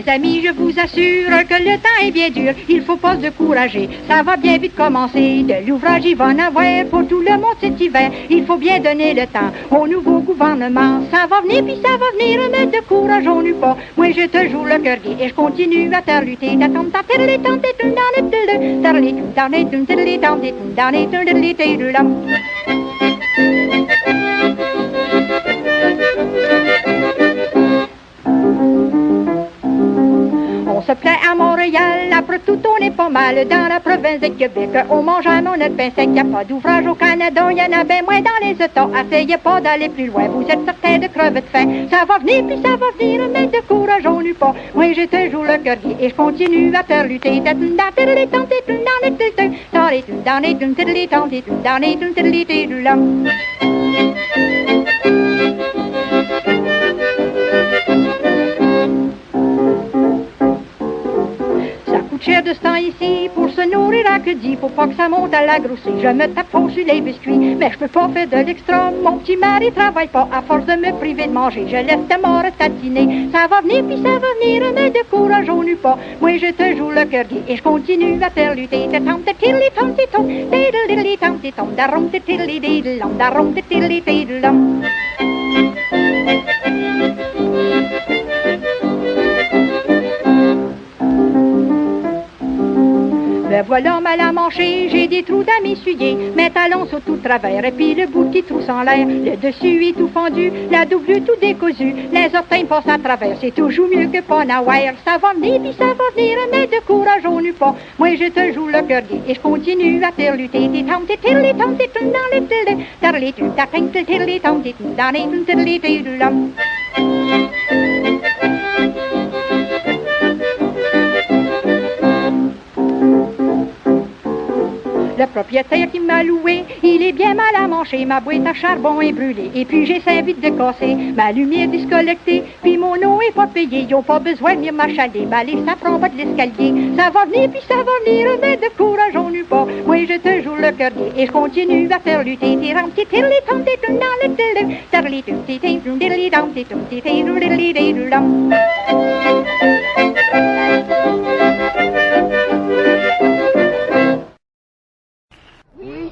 mes amis, je vous assure que le temps est bien dur. Il faut pas se décourager, ça va bien vite commencer. De l'ouvrage, il va en avoir pour tout le monde cet hiver. Il faut bien donner le temps au nouveau gouvernement. Ça va venir, puis ça va venir, ne décourageons-nous pas. Moi, je te joue le cœur gai et je continue à te lutter. On se plaint à Montréal, après tout on est pas mal. Dans la province de Québec, on mange à notre pain sec. Y a pas d'ouvrage au Canada, y en a bien moins dans les États. Essayez pas d'aller plus loin, vous êtes certains de crever de faim. Ça va venir, puis ça va venir, mais décourageons-nous pas. Moi je te joue le cœur gai et je continue à te lutter. Cher de ce temps ici, pour se nourrir à que dit, faut pas que ça monte à la grossée. Je me tape fort sur les biscuits, mais je peux pas faire de l'extra. Mon petit mari travaille pas à force de me priver de manger. Je laisse tes morts tatiner. Ça va venir, puis ça va venir, ne décourageons-nous pas. Moi je te joue le cœur gai et je continue à faire lutter. Me voilà mal à manger, j'ai des trous à m'essuyer. Mes talons sont tout travers et puis le bout qui trousse en l'air. Le dessus est tout fendu, la doublure tout décousu. Les orteils passent à travers, c'est toujours mieux que pas n'avoir. Ça va venir, puis ça va venir, mais décourageons-nous pas. Moi je te joue le cœur gai et je continue à faire lutter. Le propriétaire qui m'a loué, il est bien mal à manger. Ma boîte à charbon est brûlée, et puis j'ai 5 vitres de casser. Ma lumière discollectée, puis mon eau est pas payée. Ils ont pas besoin de venir m'achaler, balai, ça prend pas de l'escalier. Ça va venir, puis ça va venir, mais décourageons-nous pas. Moi je te joue le cœur gai et je continue à faire lutter.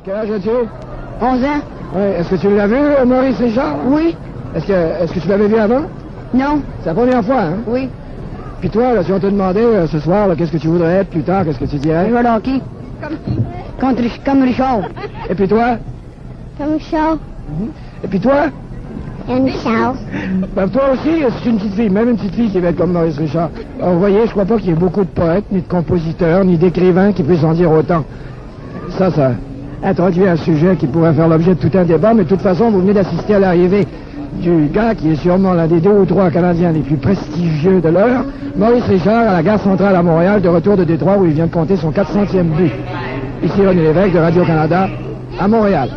Quel âge as-tu? 11 ans? Oui. Est-ce que tu l'as vu, Maurice Richard? Oui. Est-ce que tu l'avais vu avant? Non. C'est la première fois, hein? Oui. Puis toi, là, si on te demandait ce soir, là, qu'est-ce que tu voudrais être plus tard, qu'est-ce que tu dirais? Joueur de hockey. Comme Richard. Et puis toi? Comme Richard. Et puis toi? Comme Richard. Ben, toi aussi, c'est une petite fille, même une petite fille qui va être comme Maurice Richard. Alors, vous voyez, je crois pas qu'il y ait beaucoup de poètes, ni de compositeurs, ni d'écrivains qui puissent en dire autant. Ça introduit un sujet qui pourrait faire l'objet de tout un débat, mais de toute façon, vous venez d'assister à l'arrivée du gars qui est sûrement l'un des 2 ou 3 Canadiens les plus prestigieux de l'heure, Maurice Richard, à la gare centrale à Montréal, de retour de Détroit, où il vient de compter son 400e but. Ici, René Lévesque de Radio-Canada, à Montréal.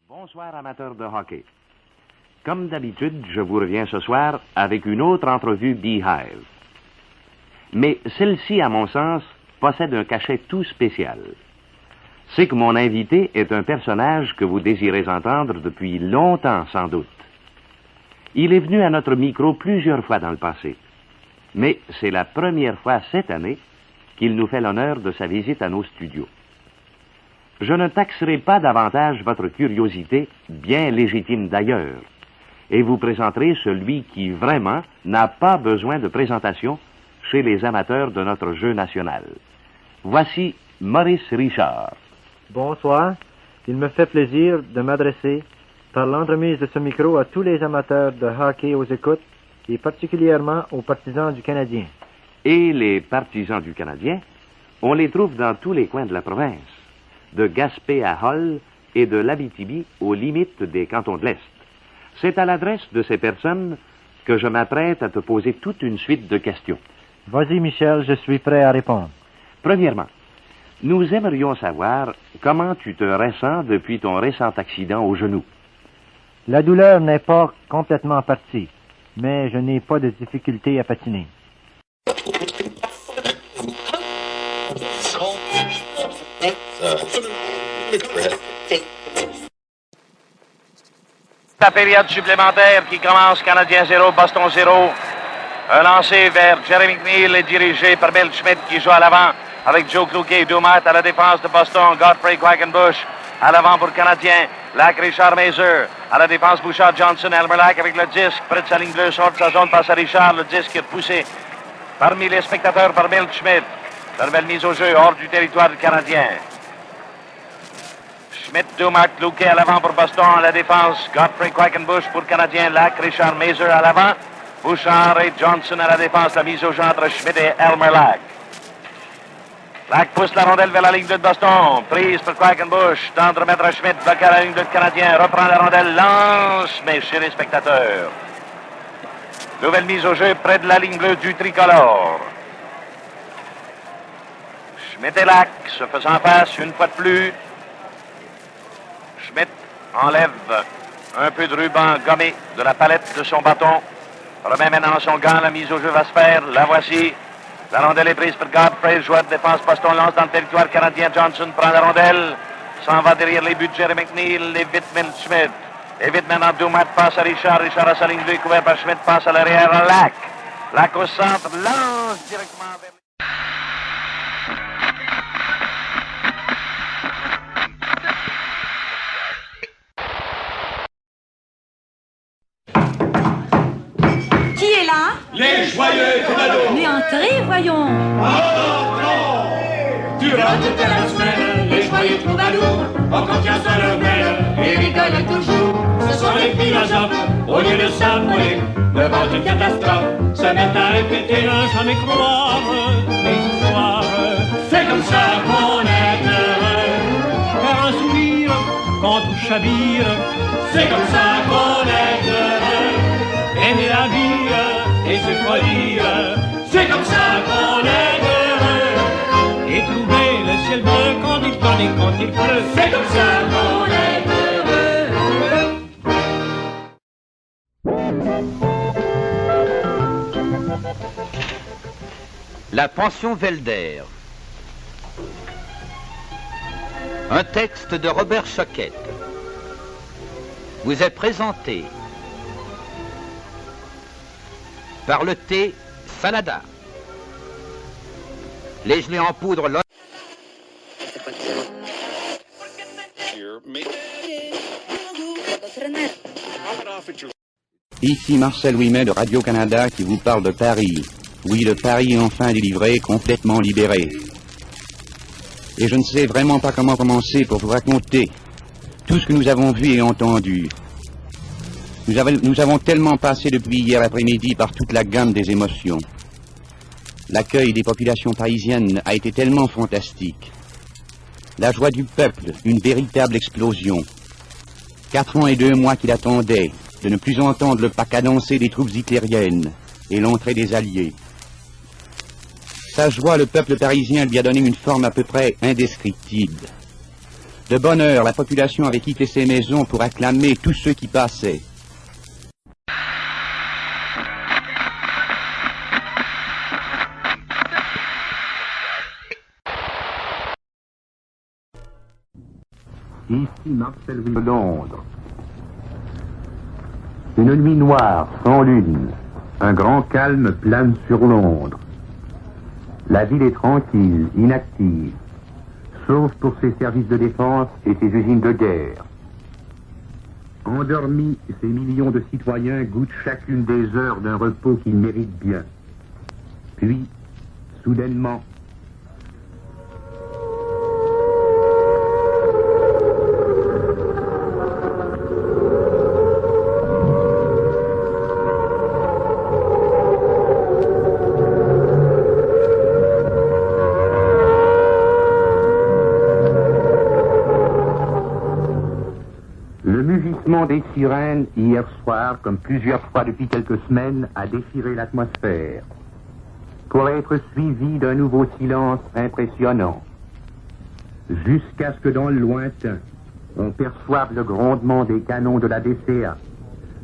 Bonsoir, amateurs de hockey. Comme d'habitude, je vous reviens ce soir avec une autre entrevue Beehive. Mais celle-ci, à mon sens, possède un cachet tout spécial. C'est que mon invité est un personnage que vous désirez entendre depuis longtemps, sans doute. Il est venu à notre micro plusieurs fois dans le passé. Mais c'est la première fois cette année qu'il nous fait l'honneur de sa visite à nos studios. Je ne taxerai pas davantage votre curiosité, bien légitime d'ailleurs, et vous présenterai celui qui, vraiment, n'a pas besoin de présentation chez les amateurs de notre jeu national. Voici Maurice Richard. Bonsoir. Il me fait plaisir de m'adresser, par l'entremise de ce micro, à tous les amateurs de hockey aux écoutes, et particulièrement aux partisans du Canadien. Et les partisans du Canadien, on les trouve dans tous les coins de la province, de Gaspé à Hull et de l'Abitibi aux limites des cantons de l'Est. C'est à l'adresse de ces personnes que je m'apprête à te poser toute une suite de questions. Vas-y, Michel, je suis prêt à répondre. Premièrement, nous aimerions savoir comment tu te ressens depuis ton récent accident au genou. La douleur n'est pas complètement partie, mais je n'ai pas de difficulté à patiner. La période supplémentaire qui commence, Canadien 0, Boston 0. Un lancé vers Jerry McNeil est dirigé par Bill Schmidt qui joue à l'avant avec Joe Cloutier et Dumas à la défense de Boston. Godfrey Quackenbush à l'avant pour le Canadien. Lac Richard Mazer à la défense Bouchard Johnson. Elmer Lac avec le disque près de sa ligne bleue sort de sa zone, passe à Richard. Le disque est repoussé parmi les spectateurs par Bill Schmidt. La nouvelle mise au jeu hors du territoire du Canadien. Schmidt, Dumas, Cloutier à l'avant pour Boston. À la défense, Godfrey Quackenbush pour le Canadien. Lac Richard Mazer à l'avant. Bouchard et Johnson à la défense. La mise au jeu entre Schmidt et Elmer Lac. Lac pousse la rondelle vers la ligne bleue de Boston. Prise pour Quackenbush. Tente de remettre à Schmidt. Bloqué à la ligne bleue de Canadien. Reprend la rondelle. Lance, mais chez les spectateurs. Nouvelle mise au jeu près de la ligne bleue du tricolore. Schmidt et Lac se faisant face une fois de plus. Schmidt enlève un peu de ruban gommé de la palette de son bâton. Remet maintenant son gant. La mise au jeu va se faire. La voici. La rondelle est prise pour Godfrey. Joueur de défense. Boston lance dans le territoire canadien. Johnson prend la rondelle. S'en va derrière les buts de Jerry McNeil. Et vite Schmidt. Et vite maintenant Dumas passe à Richard. Richard à sa ligne bleue couvert par Schmidt. Passe à l'arrière à Lac. Lac au centre. Lance directement vers... Qui est là? Les joyeux troubadours. Mais entrez, voyons. Durant toute la semaine, les joyeux troubadours ont confiance en leur mère et rigolent toujours. Ce sont les philosophes, au lieu de s'amouler devant une catastrophe, se mettent à répéter un jamais croire les histoires. C'est comme ça qu'on est heureux, faire un sourire quand tout chavire. C'est comme ça qu'on est heureux, aimer la vie et se produire. C'est comme ça qu'on est heureux, et trouver le ciel bleu quand il tonne et quand il pleut. C'est comme ça qu'on est heureux. La pension Velder. Un texte de Robert Choquette vous est présenté par le thé Salada. Les gelées en poudre. Ici Marcel Ouimet de Radio-Canada qui vous parle de Paris. Oui, le Paris enfin délivré, complètement libéré. Et je ne sais vraiment pas comment commencer pour vous raconter tout ce que nous avons vu et entendu. Nous avons tellement passé depuis hier après-midi par toute la gamme des émotions. L'accueil des populations parisiennes a été tellement fantastique. La joie du peuple, une véritable explosion. 4 ans et 2 mois qu'il attendait de ne plus entendre le pas cadencé des troupes hitlériennes et l'entrée des Alliés. Sa joie, le peuple parisien lui a donné une forme à peu près indescriptible. De bonne heure, la population avait quitté ses maisons pour acclamer tous ceux qui passaient. Ici Marcel de Londres. Une nuit noire, sans lune, un grand calme plane sur Londres. La ville est tranquille, inactive, sauf pour ses services de défense et ses usines de guerre. Endormis, ces millions de citoyens goûtent chacune des heures d'un repos qu'ils méritent bien. Puis, soudainement, des sirènes hier soir, comme plusieurs fois depuis quelques semaines, a déchiré l'atmosphère, pour être suivi d'un nouveau silence impressionnant, jusqu'à ce que dans le lointain, on perçoive le grondement des canons de la DCA,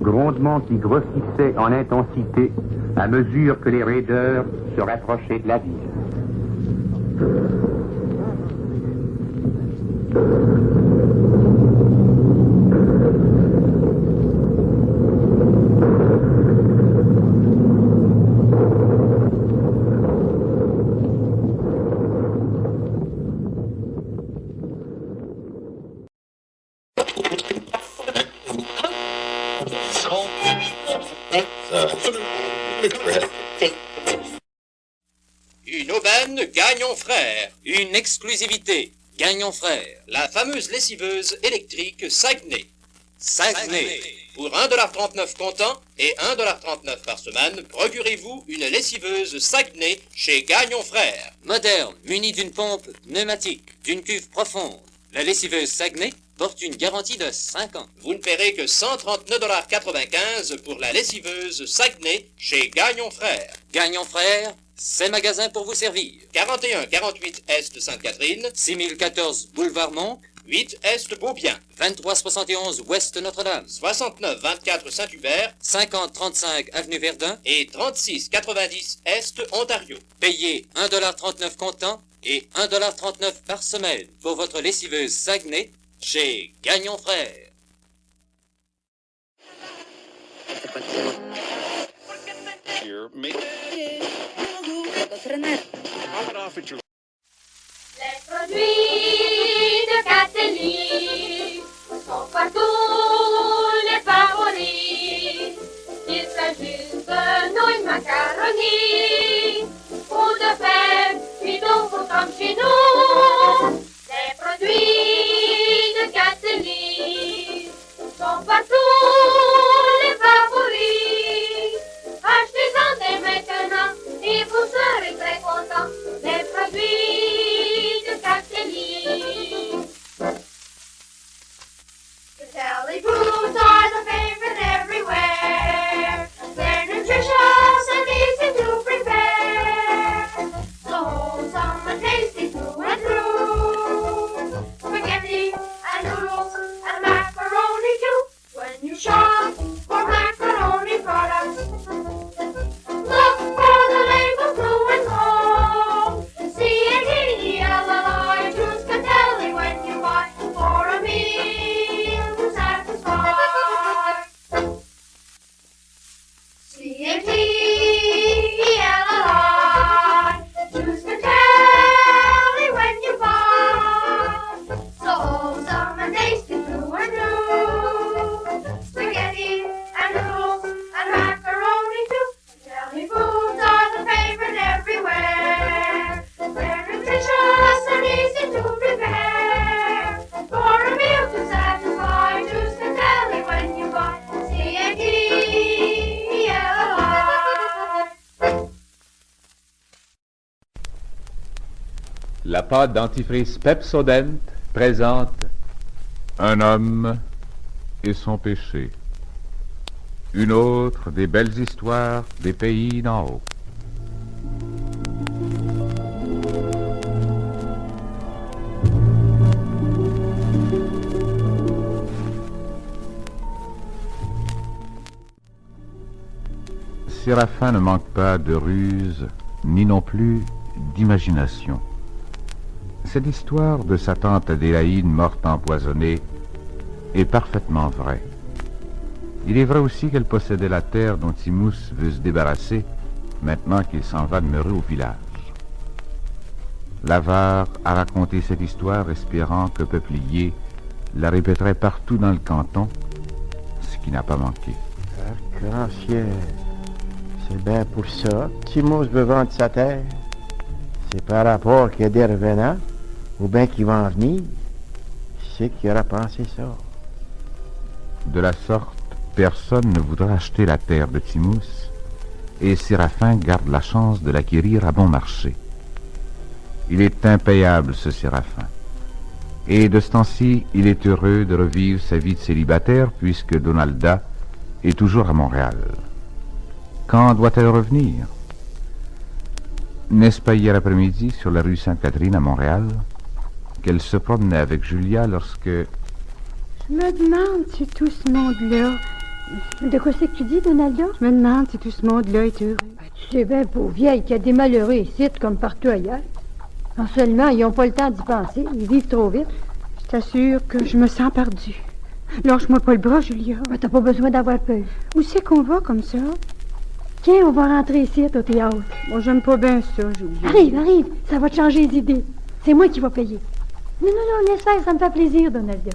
grondement qui grossissait en intensité à mesure que les raideurs se rapprochaient de la ville. Une aubaine Gagnon Frères. Une exclusivité Gagnon Frères. La fameuse lessiveuse électrique Saguenay. Saguenay. Pour 1,39$ comptant et 1,39$ par semaine, procurez-vous une lessiveuse Saguenay chez Gagnon Frères. Moderne, munie d'une pompe pneumatique, d'une cuve profonde. La lessiveuse Saguenay porte une garantie de 5 ans. Vous ne paierez que 139,95$ pour la lessiveuse Saguenay chez Gagnon Frères. Gagnon Frères, c'est magasin pour vous servir. 41-48 Est Sainte-Catherine, 6014 Boulevard Monc, 8 Est Beaubien, 2371 Ouest Notre-Dame, 69-24 Saint-Hubert, 50-35 Avenue Verdun et 36-90 Est Ontario. Payez 1,39$ comptant et 1,39$ par semaine pour votre lessiveuse Saguenay chez Gagnon Frères. Les produits de Catelli sont partout les favoris. Il s'agisse de nouilles macaroni ou de fèves, puis d'autres comme chez nous. Les produits de Catelli sont partout les favoris. Achetez-en dès maintenant et vous serez très contents. Les produits de Catelli. The Catelli foods are the favorite everywhere. They're nutritious and easy to prepare. So wholesome and tasty through and through. Spaghetti and noodles and macaroni too. When you shop for macaroni products, look for the label through and gold. C-A-T-E-L-L-I, choose Catelli when you buy for a meal to satisfy. C-A-T-E-L-L-I, choose Catelli when you buy. So wholesome and tasty through and through. Spaghetti and noodles and macaroni too. Catelli foods are the favorite everywhere. They're nutritious and easy to prepare. For a meal to satisfy, choose Catelli when you buy. C-A-T-E-L-L-I. La pâte dentifrice Pepsodent présente Un homme et son péché. Une autre des belles histoires des pays d'en haut. Séraphin ne manque pas de ruse, ni non plus d'imagination. Cette histoire de sa tante Adélaïde morte empoisonnée est parfaitement vraie. Il est vrai aussi qu'elle possédait la terre dont Timous veut se débarrasser maintenant qu'il s'en va demeurer au village. L'avare a raconté cette histoire espérant que Peuplier la répéterait partout dans le canton, ce qui n'a pas manqué. Grand ciel, c'est bien pour ça. Timous veut vendre sa terre. C'est par rapport qu'il y a des revenants, ou bien qu'ils vont en venir. C'est qui aura pensé ça. De la sorte, personne ne voudra acheter la terre de Timous, et Séraphin garde la chance de l'acquérir à bon marché. Il est impayable, ce Séraphin. Et de ce temps-ci, il est heureux de revivre sa vie de célibataire, puisque Donalda est toujours à Montréal. Quand doit-elle revenir? N'est-ce pas hier après-midi, sur la rue Sainte-Catherine à Montréal, qu'elle se promenait avec Julia lorsque... Je me demande si tout ce monde-là... De quoi c'est que tu dis, Donalda? Je me demande si tout ce monde-là est heureux. Ben, tu sais bien, pauvre vieille, qu'il y a des malheureux ici, comme partout ailleurs. Non seulement, ils n'ont pas le temps d'y penser, ils vivent trop vite. Je t'assure que je me sens perdue. Lâche-moi pas le bras, Julia. T'as pas besoin d'avoir peur. Où c'est qu'on va comme ça? Tiens, on va rentrer ici au théâtre. Moi, j'aime pas bien ça, Julia. Arrive, ça va te changer les idées. C'est moi qui vais payer. Non, laisse faire, ça me fait plaisir, Donalda.